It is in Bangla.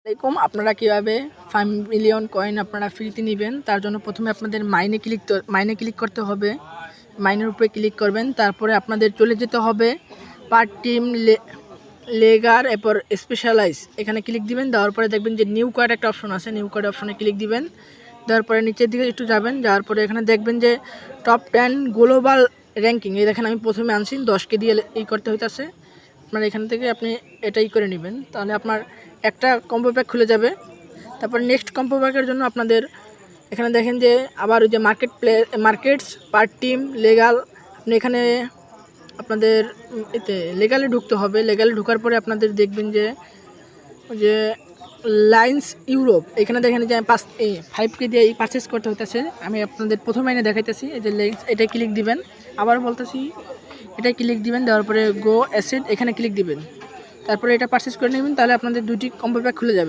আসসালামাইকুম। আপনারা কীভাবে 5 মিলিয়ন কয়েন আপনারা ফ্রিতে নেবেন তার জন্য প্রথমে আপনাদের মাইনে ক্লিক করতে হবে। মাইনের উপরে ক্লিক করবেন, তারপরে আপনাদের চলে যেতে হবে পার টিম লেগার এরপর স্পেশালাইজ, এখানে ক্লিক দিবেন। দেওয়ার পরে দেখবেন যে নিউ কার্ড একটা অপশন আছে, নিউ কার্ড অপশনে ক্লিক দিবেন। দেওয়ার পরে নিচের দিকে একটু যাবেন, যাওয়ার পরে এখানে দেখবেন যে টপ 10 গ্লোবাল র্যাঙ্কিং, এই দেখেন আমি প্রথমে আনছি 10কে দিয়ে এই করতে হইতেছে। আপনার এখান থেকে আপনি এটাই করে নেবেন, তাহলে আপনার একটা কম্বো প্যাক খুলে যাবে। তারপর নেক্সট কম্বো প্যাকের জন্য আপনাদের এখানে দেখেন যে আবার ওই যে মার্কেটস পার টিম লেগাল, আপনি এখানে আপনাদের এতে লেগালে ঢুকতে হবে। লেগালে ঢোকার পরে আপনাদের দেখবেন যে ওই যে লাইন্স ইউরোপ, এখানে দেখেন যে 5K দিয়ে এই পারচেস করতে হতেছে। আমি আপনাদের প্রথম লাইনে দেখাইতেছি, এই যে লাইন্স, এটাই ক্লিক দিবেন। আবার বলতেছি এটাই ক্লিক দিবেন। দেওয়ার পরে গো অ্যাসেট এখানে ক্লিক দিবেন, তারপরে এটা পারচেস করে নেবেন, তাহলে আপনাদের 2টি কম্বো প্যাক খুলে যাবে।